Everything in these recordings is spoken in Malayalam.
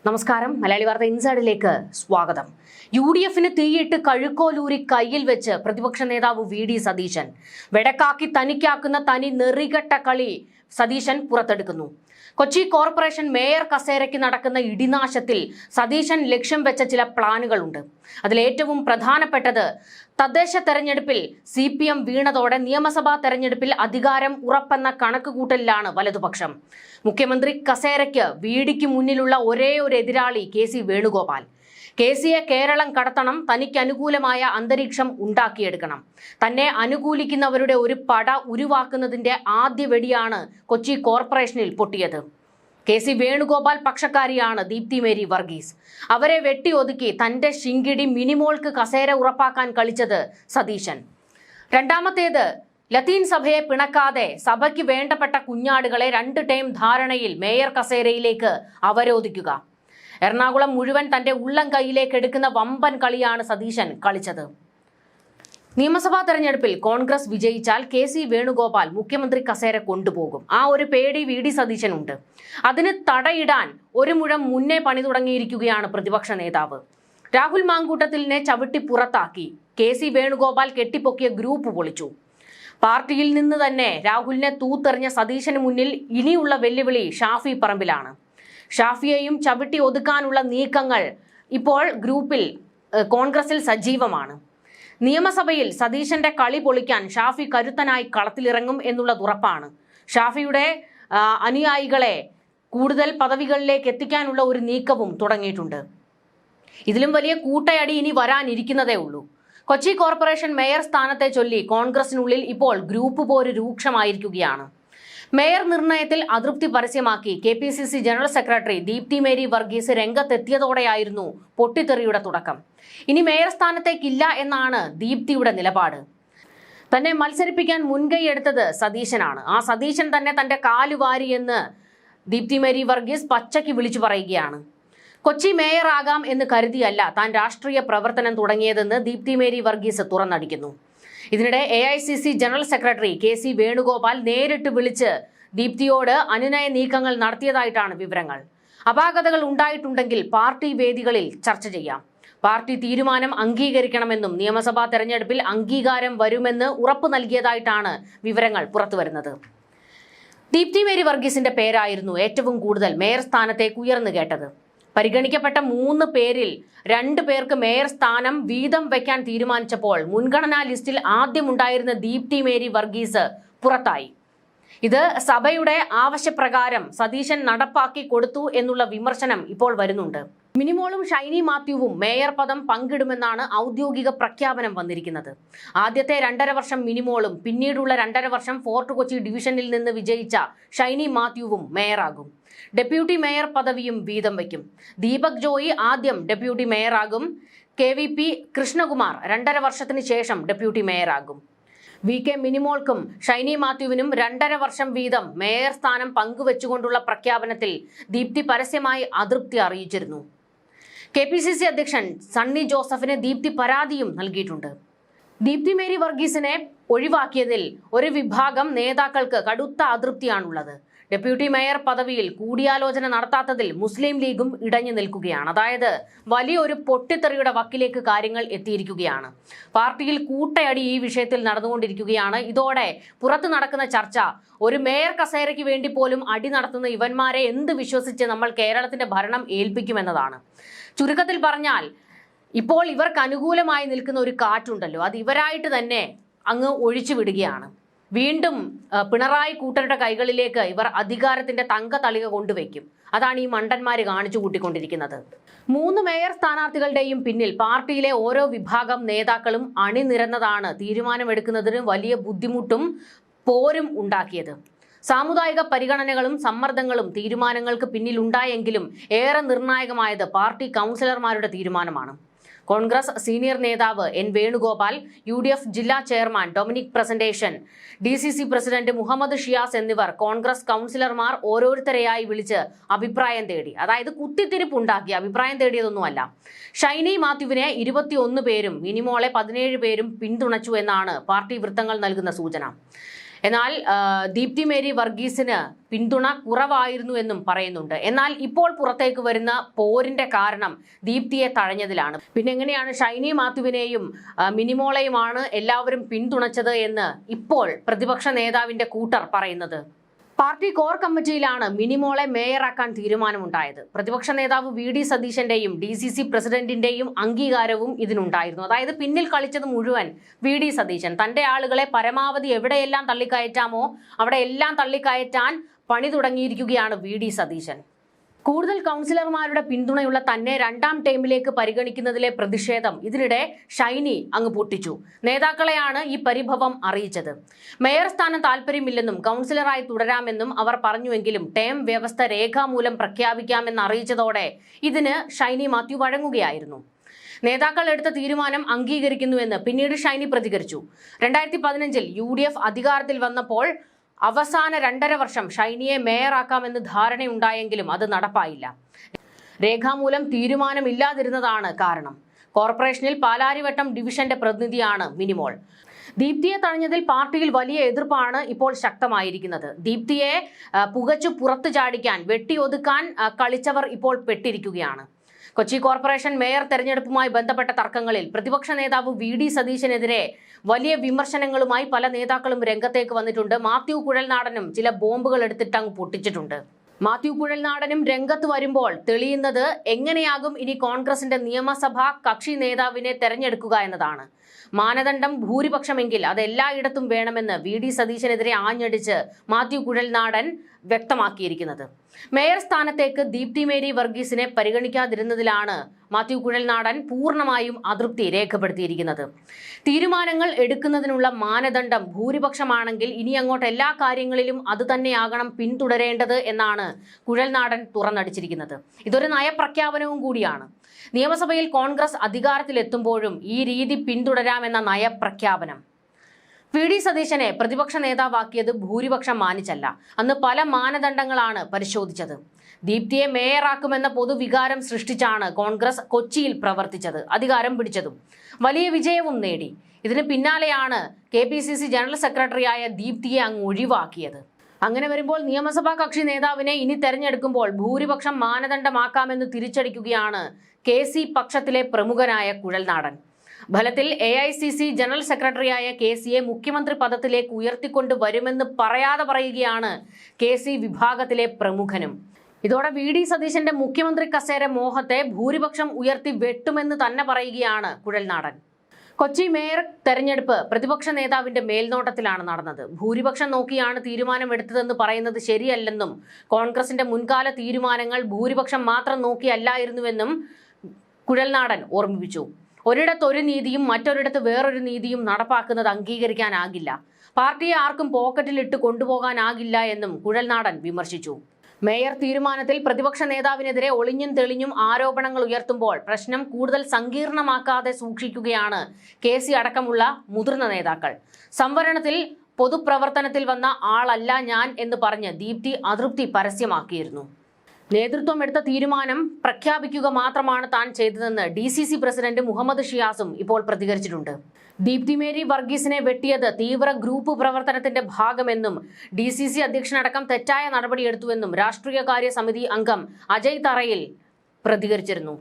നമസ്കാരം. മലയാളി വാർത്ത ഇൻസൈഡിലേക്ക് സ്വാഗതം. UDFന് തീയിട്ട് കഴുക്കോലൂരി കയ്യിൽ വെച്ച് പ്രതിപക്ഷ നേതാവ് VD സതീശൻ. വെടക്കാക്കി തനിക്കാക്കുന്ന തനി നെറികെട്ട കളി സതീശൻ പുറത്തെടുക്കുന്നു. കൊച്ചി കോർപ്പറേഷൻ മേയർ കസേരയ്ക്ക് നടക്കുന്ന ഇടിനാശത്തിൽ സതീശൻ ലക്ഷ്യം വെച്ച ചില പ്ലാനുകളുണ്ട്. അതിലേറ്റവും പ്രധാനപ്പെട്ടത് തദ്ദേശ തെരഞ്ഞെടുപ്പിൽ CPM വീണതോടെ നിയമസഭാ തെരഞ്ഞെടുപ്പിൽ അധികാരം ഉറപ്പെന്ന കണക്കുകൂട്ടലിലാണ് വലതുപക്ഷം. മുഖ്യമന്ത്രി കസേരയ്ക്ക് VDക്ക് മുന്നിലുള്ള ഒരേ ഒരു എതിരാളി KC വേണുഗോപാൽ. KCയെ കേരളം കടത്തണം, തനിക്ക് അനുകൂലമായ അന്തരീക്ഷം ഉണ്ടാക്കിയെടുക്കണം. തന്നെ അനുകൂലിക്കുന്നവരുടെ ഒരു പട ഉരുവാക്കുന്നതിന്റെ ആദ്യ വെടിയാണ് കൊച്ചി കോർപ്പറേഷനിൽ പൊട്ടിയത്. KC വേണുഗോപാൽ പക്ഷക്കാരിയാണ് ദീപ്തി മേരി വർഗീസ്. അവരെ വെട്ടിയൊതുക്കി തന്റെ ശിങ്കിടി മിനിമോൾക്ക് കസേര ഉറപ്പാക്കാൻ കളിച്ചത് സതീശൻ. രണ്ടാമത്തേത് ലത്തീൻ സഭയെ പിണക്കാതെ സഭയ്ക്ക് വേണ്ടപ്പെട്ട കുഞ്ഞാടുകളെ 2 ടേം ധാരണയിൽ മേയർ കസേരയിലേക്ക് അവരോധിക്കുക. എറണാകുളം മുഴുവൻ തന്റെ ഉള്ളം കൈയിലേക്ക് എടുക്കുന്ന വമ്പൻ കളിയാണ് സതീശൻ കളിച്ചത്. നിയമസഭാ തെരഞ്ഞെടുപ്പിൽ കോൺഗ്രസ് വിജയിച്ചാൽ KC വേണുഗോപാൽ മുഖ്യമന്ത്രി കസേര കൊണ്ടുപോകും. ആ ഒരു പേടി VD സതീശനുണ്ട്. അതിന് തടയിടാൻ ഒരു മുഴം മുന്നേ പണി തുടങ്ങിയിരിക്കുകയാണ് പ്രതിപക്ഷ നേതാവ്. രാഹുൽ മാങ്കൂട്ടത്തിലിനെ ചവിട്ടി പുറത്താക്കി KC വേണുഗോപാൽ കെട്ടിപ്പൊക്കിയ ഗ്രൂപ്പ് പൊളിച്ചു. പാർട്ടിയിൽ നിന്ന് തന്നെ രാഹുലിനെ തൂത്തെറിഞ്ഞ സതീശന് മുന്നിൽ ഇനിയുള്ള വെല്ലുവിളി ഷാഫി പറമ്പിലാണ്. ഷാഫിയെയും ചവിട്ടി ഒതുക്കാനുള്ള നീക്കങ്ങൾ ഇപ്പോൾ ഗ്രൂപ്പിൽ കോൺഗ്രസിൽ സജീവമാണ്. നിയമസഭയിൽ സതീശന്റെ കളി പൊളിക്കാൻ ഷാഫി കരുത്തനായി കളത്തിലിറങ്ങും എന്നുള്ളത് ഉറപ്പാണ്. ഷാഫിയുടെ അനുയായികളെ കൂടുതൽ പദവികളിലേക്ക് എത്തിക്കാനുള്ള ഒരു നീക്കവും തുടങ്ങിയിട്ടുണ്ട്. ഇതിലും വലിയ കൂട്ടയടി ഇനി വരാനിരിക്കുന്നതേ ഉള്ളൂ. കൊച്ചി കോർപ്പറേഷൻ മേയർ സ്ഥാനത്തെ ചൊല്ലി കോൺഗ്രസിനുള്ളിൽ ഇപ്പോൾ ഗ്രൂപ്പ് പോര് രൂക്ഷമായിരിക്കുകയാണ്. മേയർ നിർണയത്തിൽ അതൃപ്തി പരസ്യമാക്കി KPCC general secretary Deepthi Mary Varghese രംഗത്തെത്തിയതോടെയായിരുന്നു പൊട്ടിത്തെറിയുടെ തുടക്കം. ഇനി മേയർ സ്ഥാനത്തേക്കില്ല എന്നാണ് ദീപ്തിയുടെ നിലപാട്. തന്നെ മത്സരിപ്പിക്കാൻ മുൻകൈയെടുത്തത് സതീശനാണ്. ആ സതീശൻ തന്നെ തന്റെ കാലുവാരി എന്ന് ദീപ്തി മേരി വർഗീസ് പച്ചയ്ക്ക് വിളിച്ചു പറയുകയാണ്. കൊച്ചി മേയർ ആകാം എന്ന് കരുതിയല്ല താൻ രാഷ്ട്രീയ പ്രവർത്തനം തുടങ്ങിയതെന്ന് ദീപ്തി മേരി വർഗീസ് തുറന്നടിക്കുന്നു. ഇതിനിടെ AICC general secretary KC Venugopal നേരിട്ട് വിളിച്ച് ദീപ്തിയോട് അനുനയ നീക്കങ്ങൾ നടത്തിയതായിട്ടാണ് വിവരങ്ങൾ. അപാകതകൾ ഉണ്ടായിട്ടുണ്ടെങ്കിൽ പാർട്ടി വേദികളിൽ ചർച്ച ചെയ്യാം. പാർട്ടി തീരുമാനം അംഗീകരിക്കണമെന്നും നിയമസഭാ തെരഞ്ഞെടുപ്പിൽ അംഗീകാരം വരുമെന്ന് ഉറപ്പു നൽകിയതായിട്ടാണ് വിവരങ്ങൾ പുറത്തുവരുന്നത്. ദീപ്തി മേരി വർഗീസിന്റെ പേരായിരുന്നു ഏറ്റവും കൂടുതൽ മേയർ സ്ഥാനത്തേക്ക് ഉയർന്നു കേട്ടത്. പരിഗണിക്കപ്പെട്ട 3 പേരിൽ 2 പേർക്ക് മേയർ സ്ഥാനം വീതം വയ്ക്കാൻ തീരുമാനിച്ചപ്പോൾ മുൻഗണനാ ലിസ്റ്റിൽ ആദ്യമുണ്ടായിരുന്ന ദീപ്തി മേരി വർഗീസ് പുറത്തായി. ഇത് സഭയുടെ ആവശ്യപ്രകാരം സതീശൻ നടപ്പാക്കി കൊടുത്തു എന്നുള്ള വിമർശനം ഇപ്പോൾ വരുന്നുണ്ട്. മിനിമോളും ഷൈനി മാത്യുവും മേയർ പദം പങ്കിടുമെന്നാണ് ഔദ്യോഗിക പ്രഖ്യാപനം വന്നിരിക്കുന്നത്. ആദ്യത്തെ 2.5 വർഷം മിനിമോളും പിന്നീടുള്ള 2.5 വർഷം ഫോർട്ട് കൊച്ചി ഡിവിഷനിൽ നിന്ന് വിജയിച്ച ഷൈനി മാത്യുവും മേയറാകും. ഡെപ്യൂട്ടി മേയർ പദവിയും വീതം വയ്ക്കും. ദീപക് ജോയി ആദ്യം ഡെപ്യൂട്ടി മേയറാകും. KVP കൃഷ്ണകുമാർ 2.5 വർഷത്തിന് ശേഷം ഡെപ്യൂട്ടി മേയറാകും. VK മിനിമോൾക്കും ഷൈനി മാത്യുവിനും 2.5 വർഷം വീതം മേയർ സ്ഥാനം പങ്കുവെച്ചുകൊണ്ടുള്ള പ്രഖ്യാപനത്തിൽ ദീപ്തി പരസ്യമായി അതൃപ്തി അറിയിച്ചിരുന്നു. KPCC അധ്യക്ഷൻ സണ്ണി ജോസഫിന് ദീപ്തി പരാതിയും നൽകിയിട്ടുണ്ട്. ദീപ്തി മേരി വർഗീസിനെ ഒഴിവാക്കിയതിൽ ഒരു വിഭാഗം നേതാക്കൾക്ക് കടുത്ത അതൃപ്തിയാണുള്ളത്. ഡെപ്യൂട്ടി മേയർ പദവിയിൽ കൂടിയാലോചന നടത്താത്തതിൽ മുസ്ലിം ലീഗും ഇടഞ്ഞു നിൽക്കുകയാണ്. അതായത് വലിയൊരു പൊട്ടിത്തെറിയുടെ വക്കിലേക്ക് കാര്യങ്ങൾ എത്തിയിരിക്കുകയാണ്. പാർട്ടിയിൽ കൂട്ടയടി ഈ വിഷയത്തിൽ നടന്നുകൊണ്ടിരിക്കുകയാണ്. ഇതോടെ പുറത്തു നടക്കുന്ന ചർച്ച ഒരു മേയർ കസേരയ്ക്ക് വേണ്ടി പോലും അടി നടത്തുന്ന ഇവന്മാരെ എന്ത് വിശ്വസിച്ച് നമ്മൾ കേരളത്തിന്റെ ഭരണം ഏൽപ്പിക്കുമെന്നതാണ്. ചുരുക്കത്തിൽ പറഞ്ഞാൽ ഇപ്പോൾ ഇവർക്ക് അനുകൂലമായി നിൽക്കുന്ന ഒരു കാറ്റുണ്ടല്ലോ, അത് ഇവരായിട്ട് തന്നെ അങ്ങ് ഒഴിച്ചു വിടുകയാണ്. വീണ്ടും പിണറായി കൂട്ടരുടെ കൈകളിലേക്ക് ഇവർ അധികാരത്തിന്റെ തങ്ക തളിക കൊണ്ടുവയ്ക്കും. അതാണ് ഈ മണ്ടന്മാര് കാണിച്ചു കൂട്ടിക്കൊണ്ടിരിക്കുന്നത്. 3 മേയർ സ്ഥാനാർത്ഥികളുടെയും പിന്നിൽ പാർട്ടിയിലെ ഓരോ വിഭാഗം നേതാക്കളും അണിനിരന്നതാണ് തീരുമാനമെടുക്കുന്നതിന് വലിയ ബുദ്ധിമുട്ടും പോരും ഉണ്ടാക്കിയത്. സാമുദായിക പരിഗണനകളും സമ്മർദ്ദങ്ങളും തീരുമാനങ്ങൾക്ക് പിന്നിലുണ്ടായെങ്കിലും ഏറെ നിർണായകമായത് പാർട്ടി കൗൺസിലർമാരുടെ തീരുമാനമാണ്. കോൺഗ്രസ് സീനിയർ നേതാവ് N വേണുഗോപാൽ, UDF ജില്ലാ chairman Dominic Presentation, DCC president Muhammad Shiyas എന്നിവർ കോൺഗ്രസ് കൗൺസിലർമാർ ഓരോരുത്തരെയായി വിളിച്ച് അഭിപ്രായം തേടി. അതായത് കുത്തിത്തിരിപ്പുണ്ടാക്കി, അഭിപ്രായം തേടിയതൊന്നുമല്ല. ഷൈനി മാത്യുവിനെ 21 പേരും മിനിമോളെ 17 പേരും പിന്തുണച്ചു എന്നാണ് പാർട്ടി വൃത്തങ്ങൾ നൽകുന്ന സൂചന. എന്നാൽ ദീപ്തി മേരി വർഗീസിന് പിന്തുണ കുറവായിരുന്നു എന്നും പറയുന്നുണ്ട്. എന്നാൽ ഇപ്പോൾ പുറത്തേക്ക് വരുന്ന പോരിന്റെ കാരണം ദീപ്തിയെ തഴഞ്ഞതിലാണ്. പിന്നെ എങ്ങനെയാണ് ഷൈനി മാത്യുവിനെയും മിനിമോളെയുമാണ് എല്ലാവരും പിന്തുണച്ചത് എന്ന് ഇപ്പോൾ പ്രതിപക്ഷ നേതാവിന്റെ കൂട്ടർ പറയുന്നത്? പാർട്ടി കോർ കമ്മിറ്റിയിലാണ് മിനിമോളെ മേയറാക്കാൻ തീരുമാനമുണ്ടായത്. പ്രതിപക്ഷ നേതാവ് വി.ഡി. സതീശന്റെയും DCC പ്രസിഡന്റിന്റെയും അംഗീകാരവും ഇതിനുണ്ടായിരുന്നു. അതായത് പിന്നിൽ കളിച്ചത് മുഴുവൻ വി.ഡി. സതീശൻ. തന്റെ ആളുകളെ പരമാവധി എവിടെയെല്ലാം തള്ളിക്കയറ്റാമോ അവിടെയെല്ലാം തള്ളിക്കയറ്റാൻ പണി തുടങ്ങിയിരിക്കുകയാണ് വി.ഡി. സതീശൻ. കൂടുതൽ കൗൺസിലർമാരുടെ പിന്തുണയുള്ള തന്നെ രണ്ടാം ടൈമിലേക്ക് പരിഗണിക്കുന്നതിലെ പ്രതിഷേധം ഇതിനിടെ ഷൈനി അങ്ങ് പൊട്ടിച്ചു. നേതാക്കളെയാണ് ഈ പരിഭവം അറിയിച്ചത്. മേയർ സ്ഥാനം താല്പര്യമില്ലെന്നും കൗൺസിലറായി തുടരാമെന്നും അവർ പറഞ്ഞുവെങ്കിലും ടേം വ്യവസ്ഥ രേഖാമൂലം പ്രഖ്യാപിക്കാമെന്ന് അറിയിച്ചതോടെ ഇതിന് ഷൈനി മാത്യു വഴങ്ങുകയായിരുന്നു. നേതാക്കൾ എടുത്ത തീരുമാനം അംഗീകരിക്കുന്നുവെന്ന് പിന്നീട് ഷൈനി പ്രതികരിച്ചു. 2015 UDF അധികാരത്തിൽ വന്നപ്പോൾ അവസാന 2.5 വർഷം ഷൈനിയെ മേയറാക്കാമെന്ന് ധാരണയുണ്ടായെങ്കിലും അത് നടപ്പായില്ല. രേഖാമൂലം തീരുമാനമില്ലാതിരുന്നതാണ് കാരണം. കോർപ്പറേഷനിൽ പാലാരിവട്ടം ഡിവിഷന്റെ പ്രതിനിധിയാണ് മിനിമോൾ. ദീപ്തിയെ തഴഞ്ഞതിൽ പാർട്ടിയിൽ വലിയ എതിർപ്പാണ് ഇപ്പോൾ ശക്തമായിരിക്കുന്നത്. ദീപ്തിയെ പുകച്ചു പുറത്തു ചാടിക്കാൻ, വെട്ടിയൊതുക്കാൻ കളിച്ചവർ ഇപ്പോൾ പെട്ടിരിക്കുകയാണ്. കൊച്ചി കോർപ്പറേഷൻ മേയർ തെരഞ്ഞെടുപ്പുമായി ബന്ധപ്പെട്ട തർക്കങ്ങളിൽ പ്രതിപക്ഷ നേതാവ് വി.ഡി. സതീശനെതിരെ വലിയ വിമർശനങ്ങളുമായി പല നേതാക്കളും രംഗത്തേക്ക് വന്നിട്ടുണ്ട്. മാത്യു കുഴൽനാടനും ചില ബോംബുകൾ എടുത്തിട്ട് അങ്ങ് പൊട്ടിച്ചിട്ടുണ്ട്. മാത്യു കുഴൽനാടനും രംഗത്ത് വരുമ്പോൾ തെളിയുന്നത് എങ്ങനെയാകും ഇനി കോൺഗ്രസിന്റെ നിയമസഭാ കക്ഷി നേതാവിനെ തെരഞ്ഞെടുക്കുക എന്നതാണ്. മാനദണ്ഡം ഭൂരിപക്ഷമെങ്കിൽ അത് എല്ലായിടത്തും വേണമെന്ന് വി.ഡി. സതീശനെതിരെ ആഞ്ഞടിച്ച് മാത്യു കുഴൽനാടൻ വ്യക്തമാക്കിയിരിക്കുന്നത്. മേയർ സ്ഥാനത്തേക്ക് ദീപ്തി മേരി വർഗീസിനെ പരിഗണിക്കാതിരുന്നതിലാണ് മാത്യു കുഴൽനാടൻ പൂർണ്ണമായും അതൃപ്തി രേഖപ്പെടുത്തിയിരിക്കുന്നത്. തീരുമാനങ്ങൾ എടുക്കുന്നതിനുള്ള മാനദണ്ഡം ഭൂരിപക്ഷമാണെങ്കിൽ ഇനി അങ്ങോട്ട് എല്ലാ കാര്യങ്ങളിലും അതുതന്നെയാകണം പിന്തുടരേണ്ടത് എന്നാണ് കുഴൽനാടൻ തുറന്നടിച്ചിരിക്കുന്നത്. ഇതൊരു നയപ്രഖ്യാപനവും കൂടിയാണ്. നിയമസഭയിൽ കോൺഗ്രസ് അധികാരത്തിലെത്തുമ്പോഴും ഈ രീതി പിന്തുടരാമെന്ന നയപ്രഖ്യാപനം. വി.ഡി. സതീശനെ പ്രതിപക്ഷ നേതാവാക്കിയത് ഭൂരിപക്ഷം മാനിച്ചല്ല. അന്ന് പല മാനദണ്ഡങ്ങളാണ് പരിശോധിച്ചത്. ദീപ്തിയെ മേയറാക്കുമെന്ന പൊതുവികാരം സൃഷ്ടിച്ചാണ് കോൺഗ്രസ് കൊച്ചിയിൽ പ്രവർത്തിച്ചത്, അധികാരം പിടിച്ചതും വലിയ വിജയവും നേടി. ഇതിന് പിന്നാലെയാണ് KPCC ജനറൽ സെക്രട്ടറിയായ ദീപ്തിയെ അങ്ങ് ഒഴിവാക്കിയത്. അങ്ങനെ വരുമ്പോൾ നിയമസഭാ കക്ഷി നേതാവിനെ ഇനി തെരഞ്ഞെടുക്കുമ്പോൾ ഭൂരിപക്ഷം മാനദണ്ഡമാക്കാമെന്ന് തിരിച്ചടിക്കുകയാണ് KC പക്ഷത്തിലെ പ്രമുഖനായ കുഴൽനാടൻ. ഫലത്തിൽ AICC ജനറൽ സെക്രട്ടറിയായ KCയെ മുഖ്യമന്ത്രി പദത്തിലേക്ക് ഉയർത്തിക്കൊണ്ട് വരുമെന്ന് പറയാതെ പറയുകയാണ് KC വിഭാഗത്തിലെ പ്രമുഖനും. ഇതോടെ വി.ഡി. സതീശന്റെ മുഖ്യമന്ത്രി കസേര മോഹത്തെ ഭൂരിപക്ഷം ഉയർത്തി വെട്ടുമെന്ന് തന്നെ പറയുകയാണ് കുഴൽനാടൻ. കൊച്ചി മേയർ തെരഞ്ഞെടുപ്പ് പ്രതിപക്ഷ നേതാവിന്റെ മേൽനോട്ടത്തിലാണ് നടന്നത്. ഭൂരിപക്ഷം നോക്കിയാണ് തീരുമാനമെടുത്തതെന്ന് പറയുന്നത് ശരിയല്ലെന്നും കോൺഗ്രസിന്റെ മുൻകാല തീരുമാനങ്ങൾ ഭൂരിപക്ഷം മാത്രം നോക്കിയല്ലായിരുന്നുവെന്നും കുഴൽനാടൻ ഓർമ്മിപ്പിച്ചു. ഒരിടത്തൊരു നീതിയും മറ്റൊരിടത്ത് വേറൊരു നീതിയും നടപ്പാക്കുന്നത് അംഗീകരിക്കാനാകില്ല. പാർട്ടിയെ ആർക്കും പോക്കറ്റിലിട്ട് കൊണ്ടുപോകാനാകില്ല എന്നും കുഴൽനാടൻ വിമർശിച്ചു. മേയർ തീരുമാനത്തിൽ പ്രതിപക്ഷ നേതാവിനെതിരെ ഒളിഞ്ഞും തെളിഞ്ഞും ആരോപണങ്ങൾ ഉയർത്തുമ്പോൾ പ്രശ്നം കൂടുതൽ സങ്കീർണമാക്കാതെ സൂക്ഷിക്കുകയാണ് KC അടക്കമുള്ള മുതിർന്ന നേതാക്കൾ. സംവരണത്തിൽ പൊതുപ്രവർത്തനത്തിൽ വന്ന ആളല്ല ഞാൻ എന്ന് പറഞ്ഞ് ദീപ്തി അതൃപ്തി പരസ്യമാക്കിയിരുന്നു. നേതൃത്വം എടുത്ത തീരുമാനം പ്രഖ്യാപിക്കുക മാത്രമാണ് താൻ ചെയ്തതെന്ന് DCC പ്രസിഡന്റ് മുഹമ്മദ് ഷിയാസും ഇപ്പോൾ പ്രതികരിച്ചിട്ടുണ്ട്. ദീപ്തി മേരി വർഗീസിനെ വെട്ടിയത് തീവ്ര ഗ്രൂപ്പ് പ്രവർത്തനത്തിന്റെ ഭാഗമെന്നും DCC അധ്യക്ഷനടക്കം തെറ്റായ നടപടിയെടുത്തുവെന്നും രാഷ്ട്രീയകാര്യ സമിതി അംഗം അജയ് തറയിൽ പ്രതികരിച്ചിരുന്നു.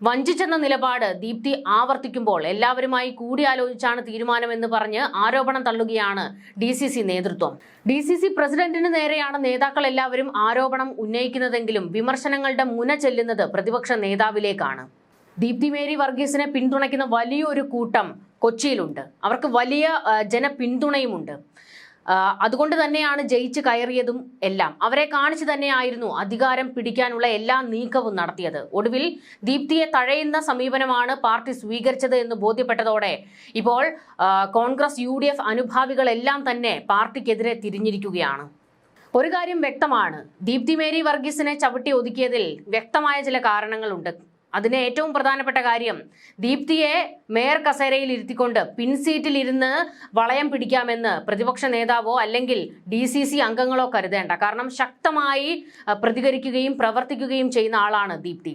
വഞ്ചിച്ചെന്ന നിലപാട് ദീപ്തി ആവർത്തിക്കുമ്പോൾ എല്ലാവരുമായി കൂടിയാലോചിച്ചാണ് തീരുമാനമെന്ന് പറഞ്ഞ് ആരോപണം തള്ളുകയാണ് DCC നേതൃത്വം. DCC പ്രസിഡന്റിന് നേരെയാണ് നേതാക്കൾ എല്ലാവരും ആരോപണം ഉന്നയിക്കുന്നതെങ്കിലും വിമർശനങ്ങളുടെ മുന ചെല്ലുന്നത് പ്രതിപക്ഷ നേതാവിലേക്കാണ്. ദീപ്തി മേരി വർഗീസിനെ പിന്തുണയ്ക്കുന്ന വലിയൊരു കൂട്ടം കൊച്ചിയിലുണ്ട്. അവർക്ക് വലിയ ജനപിന്തുണയുമുണ്ട്. അതുകൊണ്ട് തന്നെയാണ് ജയിച്ച് കയറിയതും എല്ലാം. അവരെ കാണിച്ചു തന്നെയായിരുന്നു അധികാരം പിടിക്കാനുള്ള എല്ലാ നീക്കവും നടത്തിയത്. ഒടുവിൽ ദീപ്തിയെ തഴയുന്ന സമീപനമാണ് പാർട്ടി സ്വീകരിച്ചത് എന്ന് ബോധ്യപ്പെട്ടതോടെ ഇപ്പോൾ കോൺഗ്രസ് UDF അനുഭാവികളെല്ലാം തന്നെ പാർട്ടിക്കെതിരെ തിരിഞ്ഞിരിക്കുകയാണ്. ഒരു കാര്യം വ്യക്തമാണ്, ദീപ്തി മേരി വർഗീസിനെ ചവിട്ടി ഒതുക്കിയതിൽ വ്യക്തമായ ചില കാരണങ്ങളുണ്ട്. അതിന് ഏറ്റവും പ്രധാനപ്പെട്ട കാര്യം ദീപ്തിയെ മേയർ കസേരയിൽ ഇരുത്തിക്കൊണ്ട് പിൻസീറ്റിൽ ഇരുന്ന് വളയം പിടിക്കാമെന്ന് പ്രതിപക്ഷ നേതാവോ അല്ലെങ്കിൽ DCC അംഗങ്ങളോ കരുതേണ്ട. കാരണം ശക്തമായി പ്രതികരിക്കുകയും പ്രവർത്തിക്കുകയും ചെയ്യുന്ന ആളാണ് ദീപ്തി.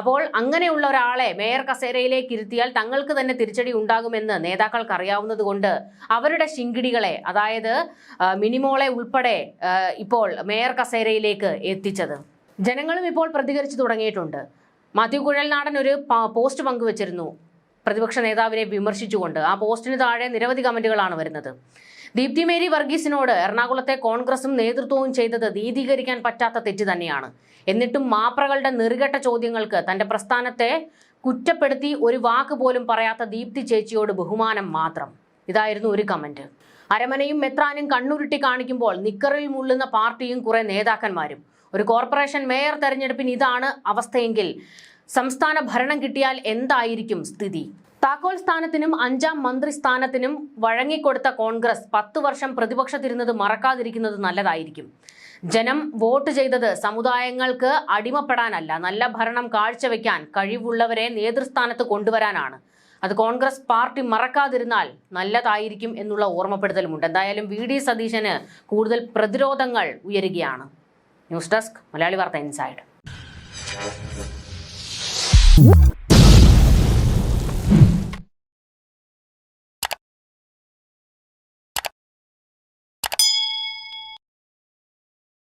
അപ്പോൾ അങ്ങനെയുള്ള ഒരാളെ മേയർ കസേരയിലേക്ക് ഇരുത്തിയാൽ തങ്ങൾക്ക് തന്നെ തിരിച്ചടി ഉണ്ടാകുമെന്ന് നേതാക്കൾക്ക് അറിയാവുന്നത് കൊണ്ട് അവരുടെ ശിങ്കിടികളെ, അതായത് മിനിമോളെ ഉൾപ്പെടെ ഇപ്പോൾ മേയർ കസേരയിലേക്ക് എത്തിച്ചത്. ജനങ്ങളും ഇപ്പോൾ പ്രതികരിച്ചു തുടങ്ങിയിട്ടുണ്ട്. മാത്യു കുഴൽനാടൻ ഒരു പോസ്റ്റ് പങ്കുവച്ചിരുന്നു പ്രതിപക്ഷ നേതാവിനെ വിമർശിച്ചുകൊണ്ട്. ആ പോസ്റ്റിന് താഴെ നിരവധി കമന്റുകളാണ് വരുന്നത്. ദീപ്തി മേരി വർഗീസിനോട് എറണാകുളത്തെ കോൺഗ്രസും നേതൃത്വവും ചെയ്തത് നീതീകരിക്കാൻ പറ്റാത്ത തെറ്റ് തന്നെയാണ്. എന്നിട്ടും മാപ്രകളുടെ നെറുകെട്ട ചോദ്യങ്ങൾക്ക് തന്റെ പ്രസ്ഥാനത്തെ കുറ്റപ്പെടുത്തി ഒരു വാക്ക് പോലും പറയാത്ത ദീപ്തി ചേച്ചിയോട് ബഹുമാനം മാത്രം. ഇതായിരുന്നു ഒരു കമന്റ്. അരമനയും മെത്രാനും കണ്ണുരുട്ടി കാണിക്കുമ്പോൾ നിക്കറിൽ മുള്ളുന്ന പാർട്ടിയും കുറെ നേതാക്കന്മാരും. ഒരു കോർപ്പറേഷൻ മേയർ തെരഞ്ഞെടുപ്പിന് ഇതാണ് അവസ്ഥയെങ്കിൽ സംസ്ഥാന ഭരണം കിട്ടിയാൽ എന്തായിരിക്കും സ്ഥിതി? താക്കോൽ സ്ഥാനത്തിനും 5ാം മന്ത്രി സ്ഥാനത്തിനും വഴങ്ങിക്കൊടുത്ത കോൺഗ്രസ് 10 വർഷം പ്രതിപക്ഷത്തിരുന്നത് മറക്കാതിരിക്കുന്നത് നല്ലതായിരിക്കും. ജനം വോട്ട് ചെയ്തത് സമുദായങ്ങൾക്ക് അടിമപ്പെടാനല്ല, നല്ല ഭരണം കാഴ്ചവെക്കാൻ കഴിവുള്ളവരെ നേതൃസ്ഥാനത്ത് കൊണ്ടുവരാനാണ്. അത് കോൺഗ്രസ് പാർട്ടി മറക്കാതിരുന്നാൽ നല്ലതായിരിക്കും എന്നുള്ള ഓർമ്മപ്പെടുത്തലുമുണ്ട്. എന്തായാലും VD സതീശന് കൂടുതൽ പ്രതിരോധങ്ങൾ ഉയരുകയാണ്. ന്യൂസ് ഡെസ്ക് മലയാളി വാർത്ത ഇൻസൈഡ്.